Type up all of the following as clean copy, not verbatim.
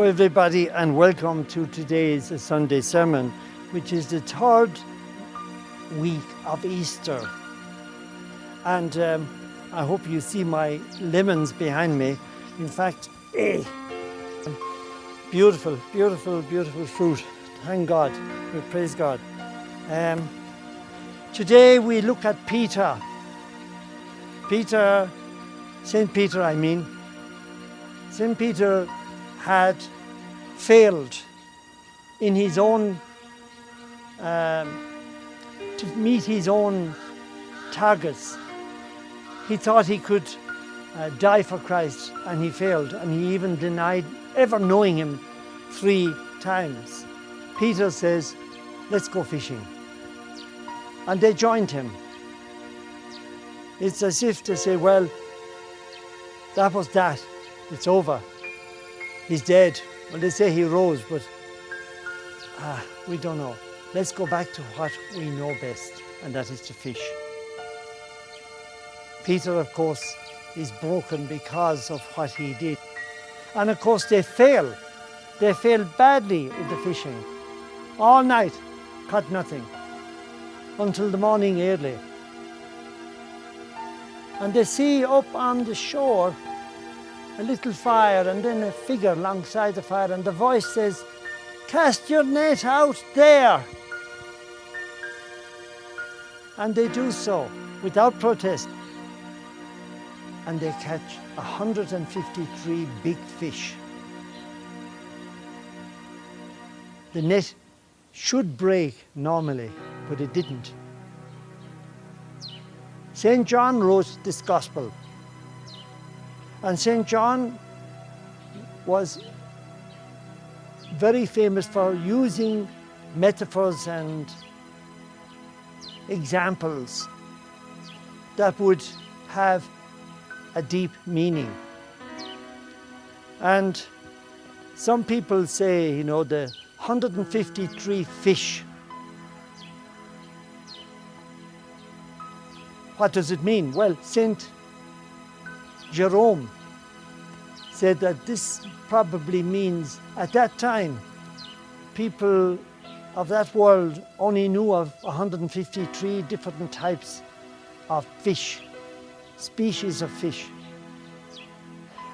everybody, and welcome to today's Sunday sermon, which is the third week of Easter. And I hope you see my lemons behind me. In fact, beautiful, beautiful, beautiful fruit. Thank God. We praise God. Today we look at Peter. St. Peter, St. Peter had failed in his own, to meet his own targets. He thought he could die for Christ, and he failed, and he even denied ever knowing him 3 times. Peter says, let's go fishing. And they joined him. It's as if to say, well, that was that. It's over. He's dead. Well, they say he rose, but we don't know. Let's go back to what we know best, and that is to fish. Peter, of course, is broken because of what he did. And of course, they fail. They fail badly in the fishing. All night, caught nothing, until the morning early. And they see up on the shore a little fire, and then a figure alongside the fire, and the voice says, cast your net out there. And they do so without protest. And they catch 153 big fish. The net should break normally, but it didn't. St. John wrote this gospel. And St. John was very famous for using metaphors and examples that would have a deep meaning. And some people say, the 153 fish. What does it mean? Well, St. Jerome said that this probably means at that time people of that world only knew of 153 different types of fish, species of fish.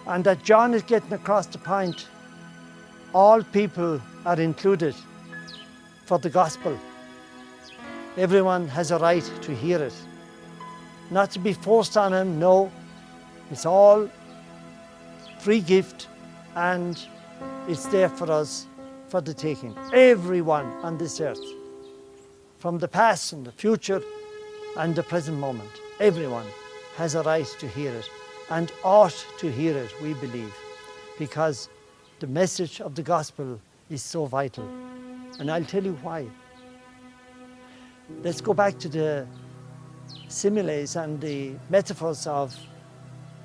And that John is getting across the point, all people are included for the gospel. Everyone has a right to hear it. Not to be forced on him, no. It's all free gift, and it's there for us for the taking. Everyone on this earth, from the past and the future and the present moment, everyone has a right to hear it, and ought to hear it, we believe, because the message of the gospel is so vital. And I'll tell you why. Let's go back to the similes and the metaphors of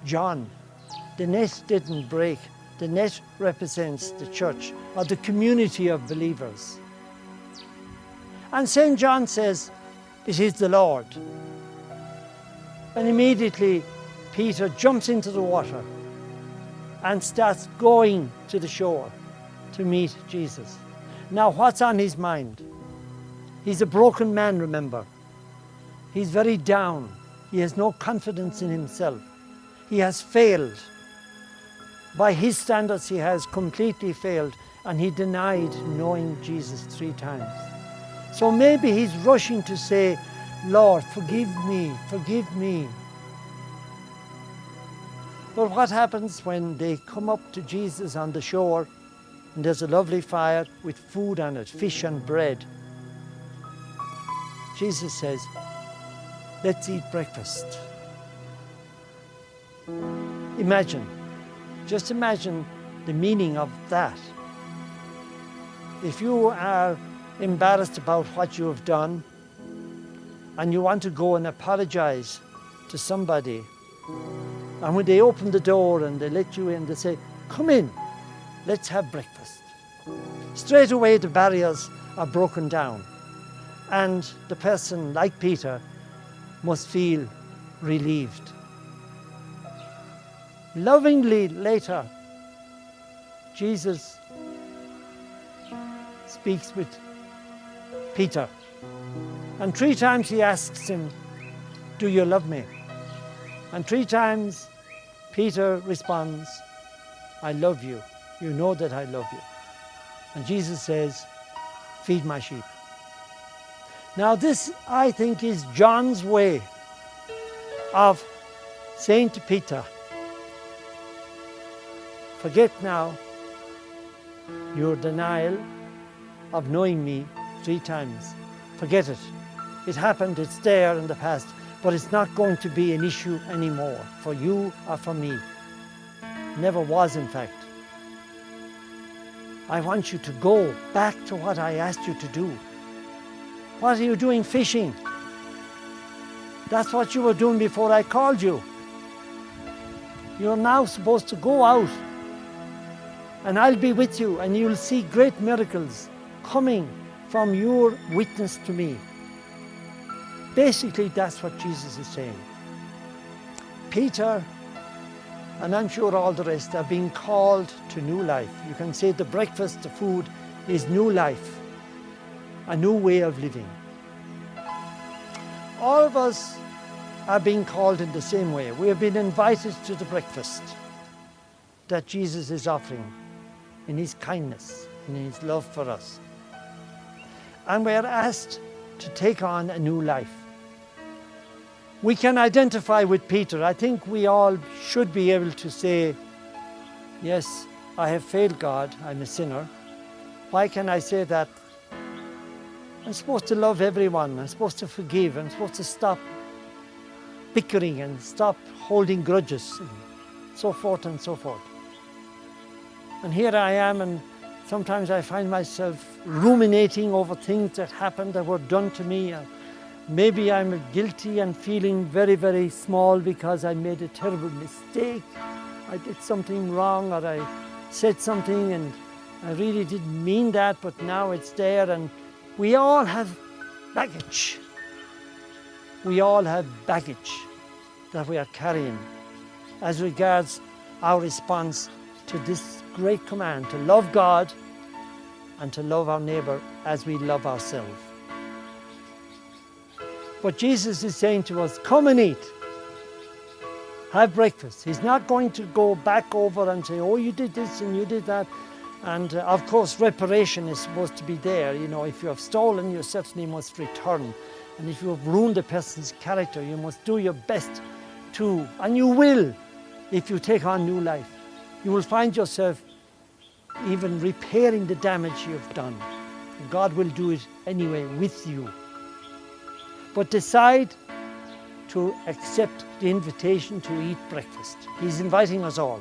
John. The net didn't break. The net represents the church, or the community of believers. And St. John says, it is the Lord. And immediately Peter jumps into the water and starts going to the shore to meet Jesus. Now, what's on his mind? He's a broken man, remember. He's very down. He has no confidence in himself. He has failed. By his standards, he has completely failed, and he denied knowing Jesus 3 times. So maybe he's rushing to say, Lord, forgive me, forgive me. But what happens when they come up to Jesus on the shore, and there's a lovely fire with food on it, fish and bread? Jesus says, let's eat breakfast. Just imagine the meaning of that. If you are embarrassed about what you have done, and you want to go and apologize to somebody, and when they open the door and they let you in, they say, come in, let's have breakfast. Straight away the barriers are broken down, and the person, like Peter, must feel relieved. Lovingly later, Jesus speaks with Peter. And 3 times he asks him, "Do you love me?" And 3 times Peter responds, "I love you. You know that I love you." And Jesus says, "Feed my sheep." Now this, I think, is John's way of saying to Peter, forget now your denial of knowing me 3 times. Forget it. It happened, it's there in the past, but it's not going to be an issue anymore for you or for me. Never was, in fact. I want you to go back to what I asked you to do. What are you doing fishing? That's what you were doing before I called you. You're now supposed to go out, and I'll be with you, and you'll see great miracles coming from your witness to me. Basically, that's what Jesus is saying. Peter, and I'm sure all the rest, are being called to new life. You can say the breakfast, the food, is new life, a new way of living. All of us are being called in the same way. We have been invited to the breakfast that Jesus is offering in his kindness, in his love for us. And we are asked to take on a new life. We can identify with Peter. I think we all should be able to say, yes, I have failed God, I'm a sinner. Why can I say that? I'm supposed to love everyone, I'm supposed to forgive, I'm supposed to stop bickering and stop holding grudges, and so forth and so forth. And here I am, and sometimes I find myself ruminating over things that happened, that were done to me. Maybe I'm guilty and feeling very, very small because I made a terrible mistake. I did something wrong, or I said something and I really didn't mean that, but now it's there. And we all have baggage. We all have baggage that we are carrying as regards our response to this great command to love God and to love our neighbour as we love ourselves. But Jesus is saying to us, come and eat. Have breakfast. He's not going to go back over and say, oh, you did this and you did that. And of course, reparation is supposed to be there. You know, if you have stolen, you certainly must return. And if you have ruined a person's character, you must do your best to, and you will, if you take on new life. You will find yourself even repairing the damage you've done. God will do it anyway with you. But decide to accept the invitation to eat breakfast. He's inviting us all.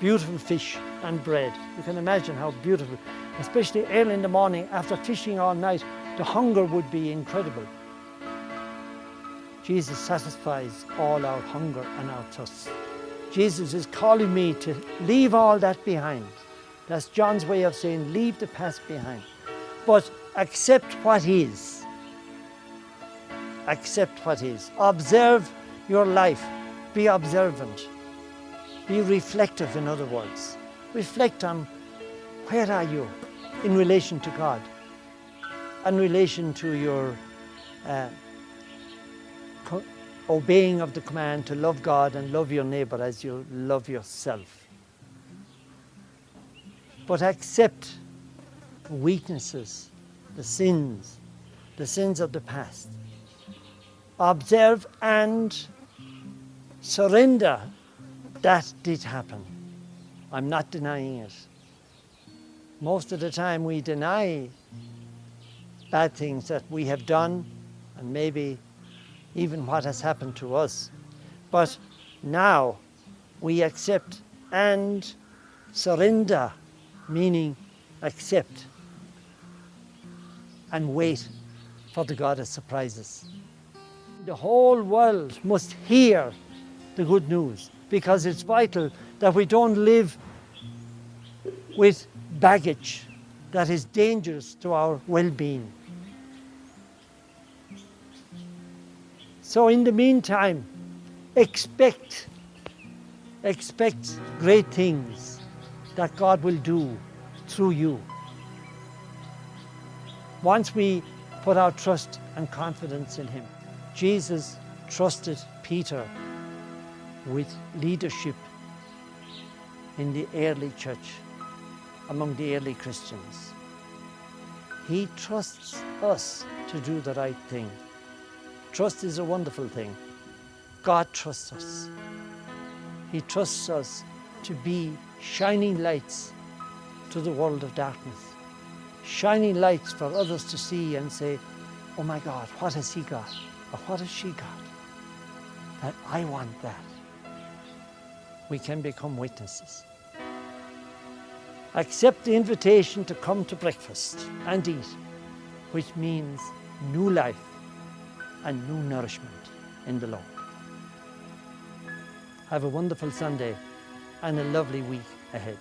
Beautiful fish and bread. You can imagine how beautiful, especially early in the morning after fishing all night, the hunger would be incredible. Jesus satisfies all our hunger and our thirst. Jesus is calling me to leave all that behind. That's John's way of saying leave the past behind. But accept what is. Accept what is. Observe your life. Be observant. Be reflective, in other words. Reflect on where are you in relation to God, in relation to your obeying of the command to love God and love your neighbour as you love yourself. But accept weaknesses, the sins of the past. Observe and surrender that did happen. I'm not denying it. Most of the time we deny bad things that we have done and maybe even what has happened to us. But now we accept and surrender, meaning accept and wait for the God that surprises. The whole world must hear the good news, because it's vital that we don't live with baggage that is dangerous to our well-being. So in the meantime, expect great things that God will do through you. once we put our trust and confidence in him. Jesus trusted Peter with leadership in the early church, among the early Christians. He trusts us to do the right thing. Trust is a wonderful thing. God trusts us. He trusts us to be shining lights to the world of darkness. Shining lights for others to see and say, oh my God, what has he got? Or what has she got? That I want that. We can become witnesses. Accept the invitation to come to breakfast and eat, which means new life and new nourishment in the Lord. Have a wonderful Sunday and a lovely week ahead.